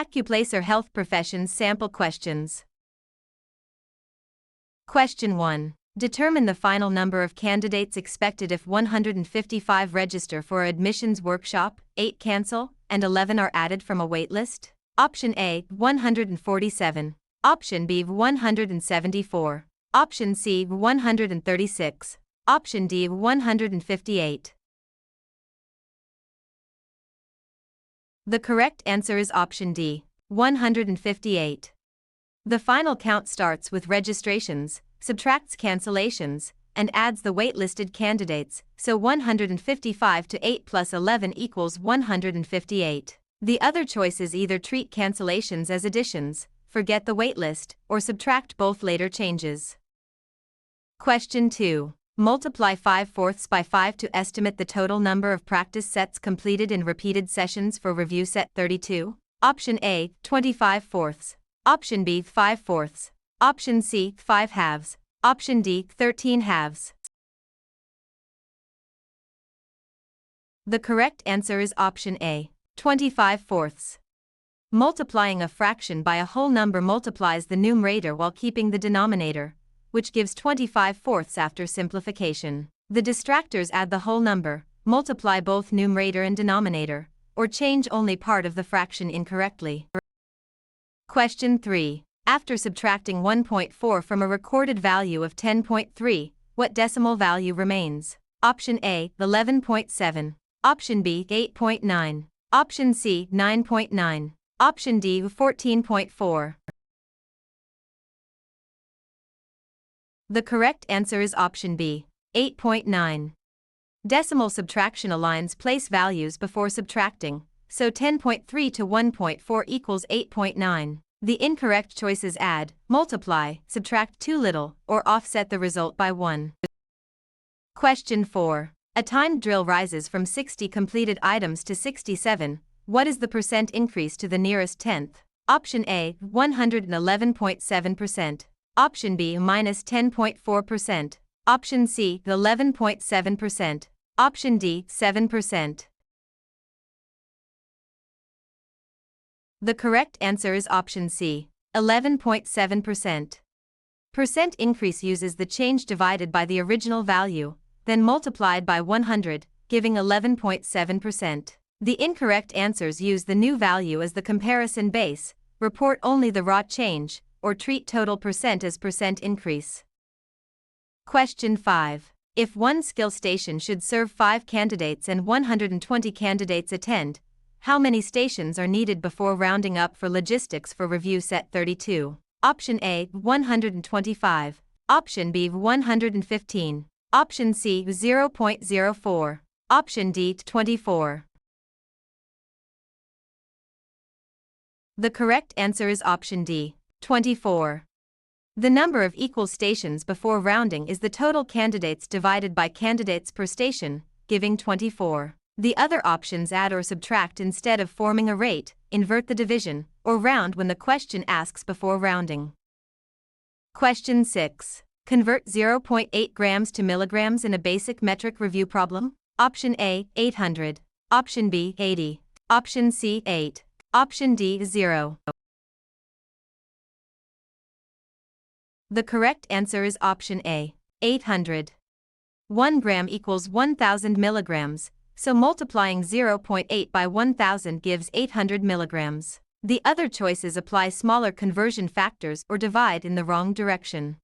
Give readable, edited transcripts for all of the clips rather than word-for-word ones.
ACCUPLACER Health Professions Sample Questions. Question 1. Determine the final number of candidates expected if 155 register for an admissions workshop, 8 cancel, and 11 are added from a waitlist. Option A, 147. Option B, 174. Option C, 136. Option D, 158. The correct answer is option D, 158. The final count starts with registrations, subtracts cancellations, and adds the waitlisted candidates, so 155 to 8 plus 11 equals 158. The other choices either treat cancellations as additions, forget the waitlist, or subtract both later changes. Question 2. Multiply 5/4 by 5 to estimate the total number of practice sets completed in repeated sessions for review set 32. Option A, 25/4. Option B, 5/4. Option C, 5/2. Option D, 13/2. The correct answer is option A, 25/4. Multiplying a fraction by a whole number multiplies the numerator while keeping the denominator, which gives 25/4 after simplification. The distractors add the whole number, multiply both numerator and denominator, or change only part of the fraction incorrectly. Question 3. After subtracting 1.4 from a recorded value of 10.3, what decimal value remains? Option A, 11.7. Option B, 8.9. Option C, 9.9. Option D, 14.4. The correct answer is option B, 8.9. Decimal subtraction aligns place values before subtracting, so 10.3 to 1.4 equals 8.9. The incorrect choices add, multiply, subtract too little, or offset the result by 1. Question 4. A timed drill rises from 60 completed items to 67. What is the percent increase to the nearest tenth? Option A, 111.7%. Option B, minus 10.4%. Option C, 11.7%. Option D, 7%. The correct answer is option C, 11.7%. Percent increase uses the change divided by the original value, then multiplied by 100, giving 11.7%. The incorrect answers use the new value as the comparison base, report only the raw change, or treat total percent as percent increase. Question 5. If one skill station should serve 5 candidates and 120 candidates attend, how many stations are needed before rounding up for logistics for review set 32? Option A, 125. Option B, 115. Option C, 0.04. Option D, 24. The correct answer is option D, 24. The number of equal stations before rounding is the total candidates divided by candidates per station, giving 24. The other options add or subtract instead of forming a rate, invert the division, or round when the question asks before rounding. Question 6. Convert 0.8 grams to milligrams in a basic metric review problem. Option A, 800. Option B, 80. Option C, 8. Option D, 0. The correct answer is option A, 800. 1 gram equals 1000 milligrams, so multiplying 0.8 by 1000 gives 800 milligrams. The other choices apply smaller conversion factors or divide in the wrong direction.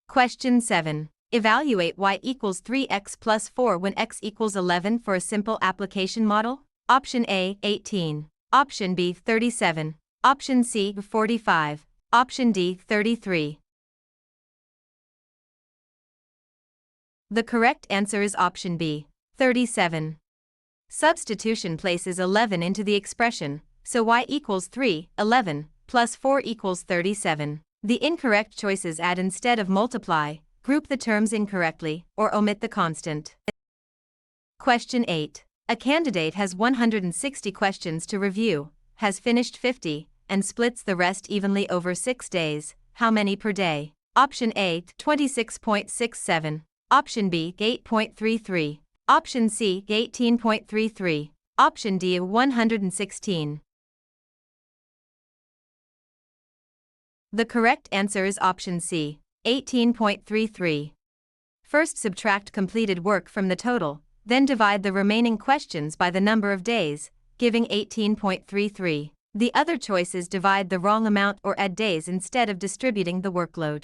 Question 7. Evaluate y equals 3x plus 4 when x equals 11 for a simple application model. Option A, 18. Option B, 37. Option C, 45. Option D, 33. The correct answer is option B, 37. Substitution places 11 into the expression, so y equals 3, 11, plus 4 equals 37. The incorrect choices add instead of multiply, group the terms incorrectly, or omit the constant. Question 8. A candidate has 160 questions to review, has finished 50, and splits the rest evenly over 6 days. How many per day? Option A, 26.67. Option B, 8.33. Option C, 18.33. Option D, 116. The correct answer is option C, 18.33. First subtract completed work from the total, then divide the remaining questions by the number of days, giving 18.33. The other choices divide the wrong amount or add days instead of distributing the workload.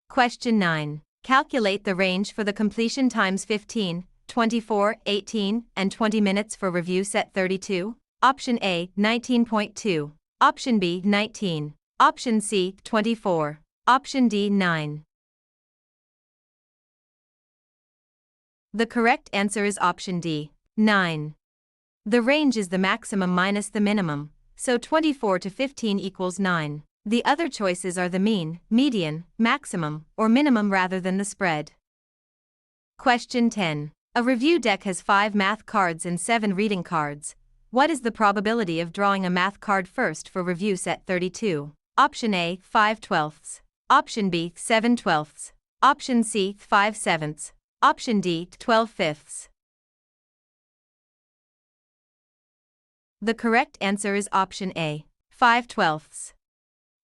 Question 9. Calculate the range for the completion times 15, 24, 18, and 20 minutes for review set 32. Option A, 19.2. Option B, 19. Option C, 24. Option D, 9. The correct answer is option D, 9. The range is the maximum minus the minimum, so 24 to 15 equals 9. The other choices are the mean, median, maximum, or minimum rather than the spread. Question 10. A review deck has 5 math cards and 7 reading cards. What is the probability of drawing a math card first for review set 32? Option A, 5/12. Option B, 7/12. Option C, 5/7. Option D, 12/5. The correct answer is option A, 5/12.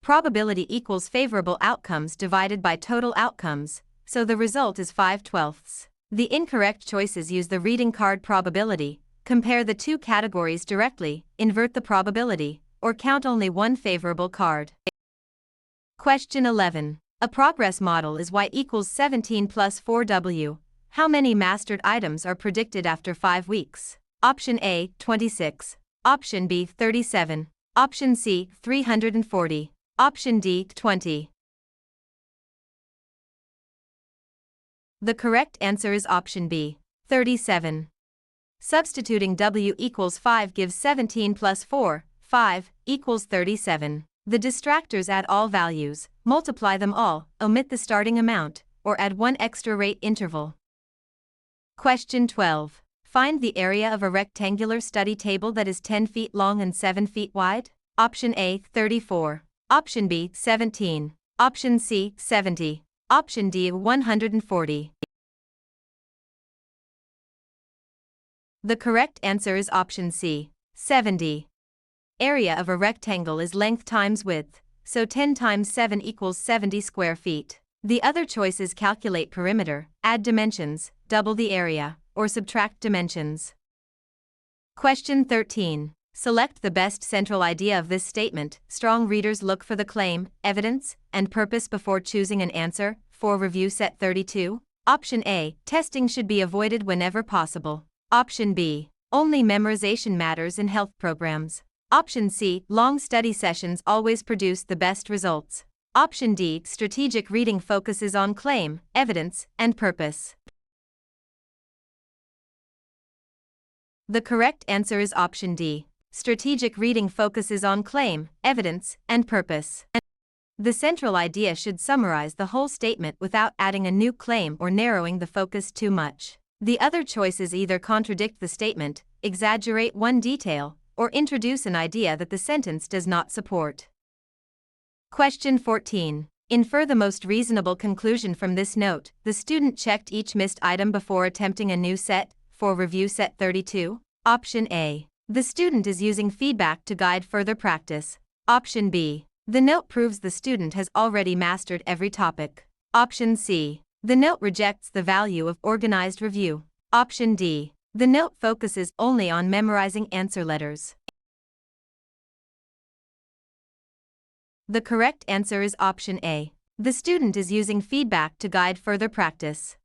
Probability equals favorable outcomes divided by total outcomes, so the result is 5/12. The incorrect choices use the reading card probability, compare the two categories directly, invert the probability, or count only one favorable card. Question 11. A progress model is y equals 17 plus 4w. How many mastered items are predicted after 5 weeks? Option A, 26. Option B, 37. Option C, 340. Option D, 20. The correct answer is option B, 37. Substituting w equals 5 gives 17 plus 4, 5, equals 37. The distractors add all values, multiply them all, omit the starting amount, or add one extra rate interval. Question 12. Find the area of a rectangular study table that is 10 feet long and 7 feet wide. Option A, 34. Option B, 17. Option C, 70. Option D, 140. The correct answer is option C, 70. Area of a rectangle is length times width, so 10 times 7 equals 70 square feet. The other choices calculate perimeter, add dimensions, double the area, or subtract dimensions. Question 13. Select the best central idea of this statement. Strong readers look for the claim, evidence, and purpose before choosing an answer. For review set 32. Option A. Testing should be avoided whenever possible. Option B. Only memorization matters in health programs. Option C. Long study sessions always produce the best results. Option D. Strategic reading focuses on claim, evidence, and purpose. The correct answer is option D. Strategic reading focuses on claim, evidence, and purpose. The central idea should summarize the whole statement without adding a new claim or narrowing the focus too much. The other choices either contradict the statement, exaggerate one detail, or introduce an idea that the sentence does not support. Question 14. Infer the most reasonable conclusion from this note. The student checked each missed item before attempting a new set. For review set 32. Option A. The student is using feedback to guide further practice. Option B. The note proves the student has already mastered every topic. Option C. The note rejects the value of organized review. Option D. The note focuses only on memorizing answer letters. The correct answer is option A. The student is using feedback to guide further practice.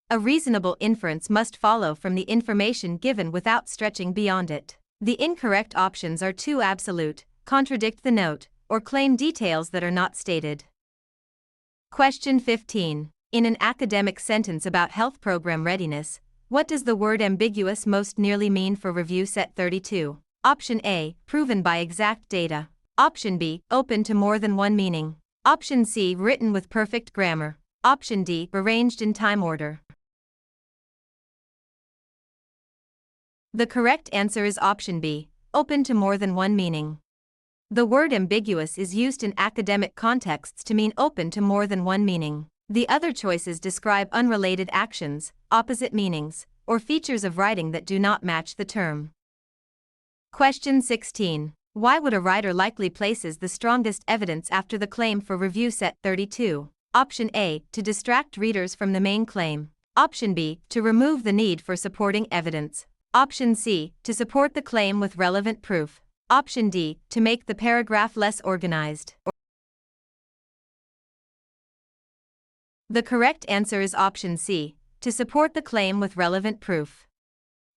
A reasonable inference must follow from the information given without stretching beyond it. The incorrect options are too absolute, contradict the note, or claim details that are not stated. Question 15. In an academic sentence about health program readiness, what does the word ambiguous most nearly mean for review set 32? Option A. Proven by exact data. Option B. Open to more than one meaning. Option C. Written with perfect grammar. Option D. Arranged in time order. The correct answer is option B. Open to more than one meaning. The word ambiguous is used in academic contexts to mean open to more than one meaning. The other choices describe unrelated actions, opposite meanings, or features of writing that do not match the term. Question 16. Why would a writer likely places the strongest evidence after the claim for review set 32? Option A, to distract readers from the main claim. Option B, to remove the need for supporting evidence. Option C, to support the claim with relevant proof. Option D, to make the paragraph less organized. The correct answer is option C, to support the claim with relevant proof.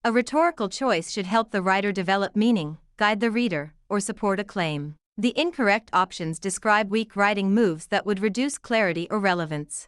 A rhetorical choice should help the writer develop meaning, guide the reader, or support a claim. The incorrect options describe weak writing moves that would reduce clarity or relevance.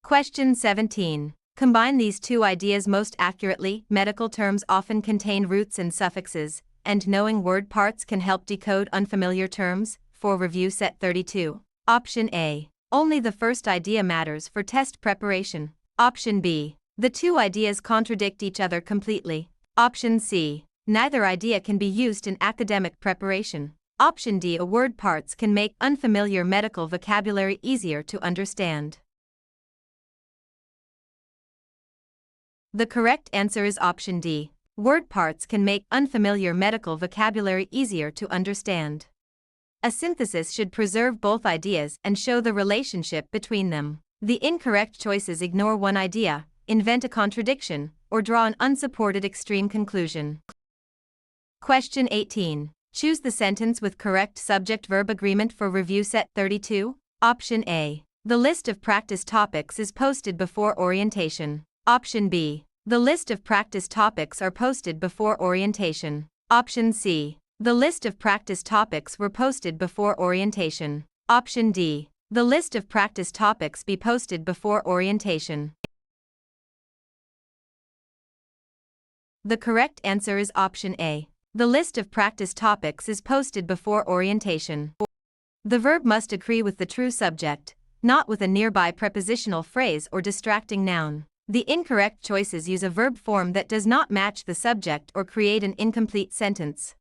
Question 17. Combine these two ideas most accurately. Medical terms often contain roots and suffixes, and knowing word parts can help decode unfamiliar terms. For review set 32. Option A. Only the first idea matters for test preparation. Option B. The two ideas contradict each other completely. Option C. Neither idea can be used in academic preparation. Option D. Word parts can make unfamiliar medical vocabulary easier to understand. The correct answer is option D. Word parts can make unfamiliar medical vocabulary easier to understand. A synthesis should preserve both ideas and show the relationship between them. The incorrect choices ignore one idea, invent a contradiction, or draw an unsupported extreme conclusion. Question 18. Choose the sentence with correct subject-verb agreement for review set 32. Option A. The list of practice topics is posted before orientation. Option B. The list of practice topics are posted before orientation. Option C. The list of practice topics were posted before orientation. Option D. The list of practice topics be posted before orientation. The correct answer is option A. The list of practice topics is posted before orientation. The verb must agree with the true subject, not with a nearby prepositional phrase or distracting noun. The incorrect choices use a verb form that does not match the subject or create an incomplete sentence.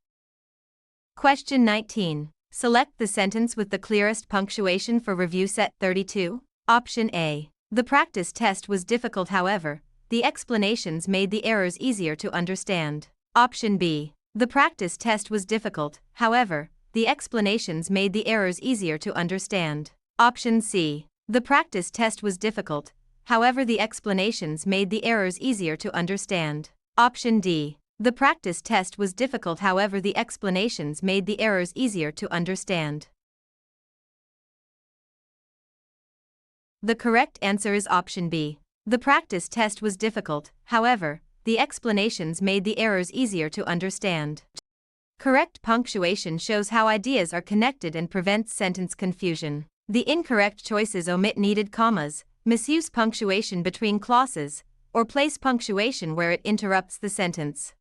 Question 19. Select the sentence with the clearest punctuation for review set 32. Option A. The practice test was difficult, however, the explanations made the errors easier to understand. Option B. The practice test was difficult, however, the explanations made the errors easier to understand. Option C. The practice test was difficult, however, the explanations made the errors easier to understand. Option D. The practice test was difficult, however, the explanations made the errors easier to understand. The correct answer is option B. The practice test was difficult, however, the explanations made the errors easier to understand. Correct punctuation shows how ideas are connected and prevents sentence confusion. The incorrect choices omit needed commas, misuse punctuation between clauses, or place punctuation where it interrupts the sentence.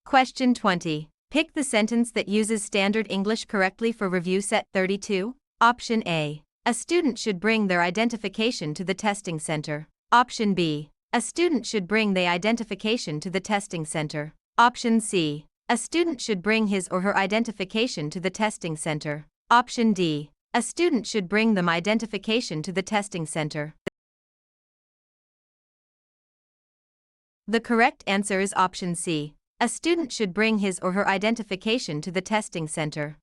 Question 20. Pick the sentence that uses standard English correctly for review set 32. Option A. A student should bring their identification to the testing center. Option B. A student should bring the identification to the testing center. Option C. A student should bring his or her identification to the testing center. Option D. A student should bring them identification to the testing center. The correct answer is option C. A student should bring his or her identification to the testing center.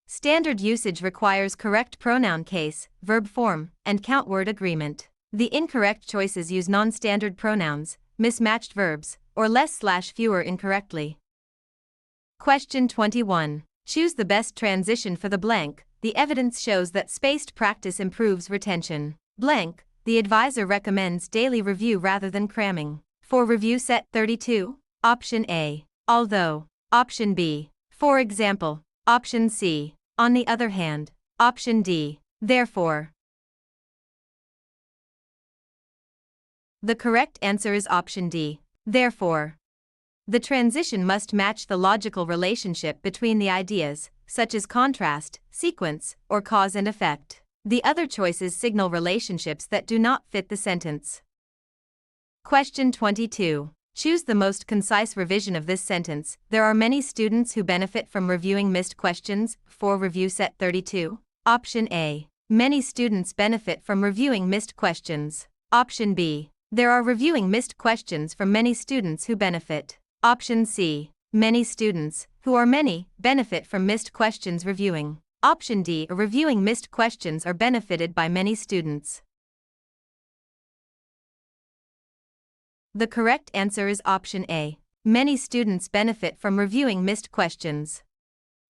Standard usage requires correct pronoun case, verb form, and count word agreement. The incorrect choices use non-standard pronouns, mismatched verbs, or less/fewer incorrectly. Question 21. Choose the best transition for the blank. The evidence shows that spaced practice improves retention. Blank. The advisor recommends daily review rather than cramming. For review set 32. Option A. Although. Option B. For example. Option C. On the other hand. Option D. Therefore. The correct answer is option D. Therefore. The transition must match the logical relationship between the ideas, such as contrast, sequence, or cause and effect. The other choices signal relationships that do not fit the sentence. Question 22. Choose the most concise revision of this sentence. There are many students who benefit from reviewing missed questions. For review set 32. Option A. Many students benefit from reviewing missed questions. Option B. There are reviewing missed questions from many students who benefit. Option C. Many students, Who or many benefit from missed questions reviewing? Option D. Reviewing missed questions are benefited by many students. The correct answer is option A. Many students benefit from reviewing missed questions.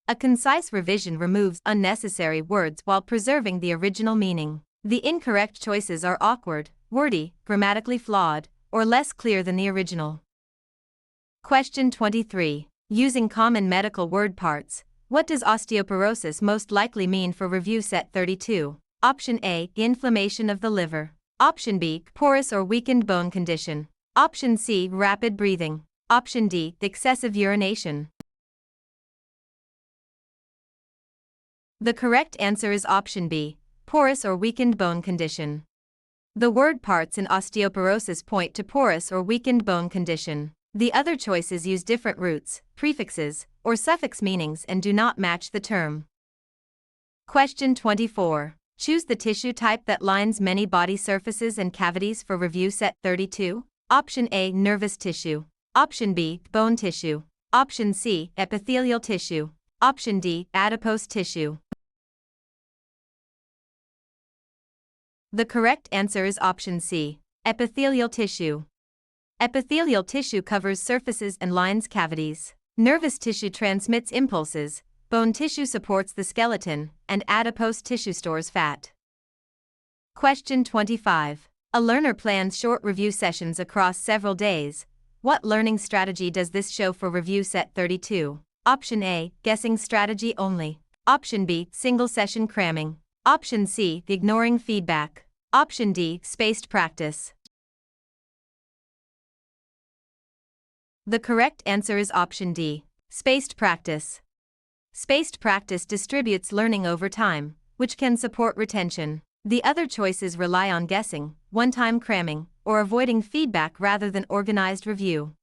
A concise revision removes unnecessary words while preserving the original meaning. The incorrect choices are awkward, wordy, grammatically flawed, or less clear than the original. Question 23. Using common medical word parts, what does osteoporosis most likely mean for review set 32? Option A. Inflammation of the liver. Option B. Porous or weakened bone condition. Option C. Rapid breathing. Option D. Excessive urination. The correct answer is option B. Porous or weakened bone condition. The word parts in osteoporosis point to porous or weakened bone condition. The other choices use different roots, prefixes, or suffix meanings and do not match the term. Question 24. Choose the tissue type that lines many body surfaces and cavities for review set 32. Option A. Nervous tissue. Option B. Bone tissue. Option C. Epithelial tissue. Option D. Adipose tissue. The correct answer is option C. Epithelial tissue. Epithelial tissue covers surfaces and lines cavities. Nervous tissue transmits impulses, bone tissue supports the skeleton, and adipose tissue stores fat. Question 25. A learner plans short review sessions across several days. What learning strategy does this show for review set 32? Option A. Guessing strategy only. Option B. Single session cramming. Option C. Ignoring feedback. Option D. Spaced practice. The correct answer is option D. Spaced practice. Spaced practice distributes learning over time, which can support retention. The other choices rely on guessing, one-time cramming, or avoiding feedback rather than organized review.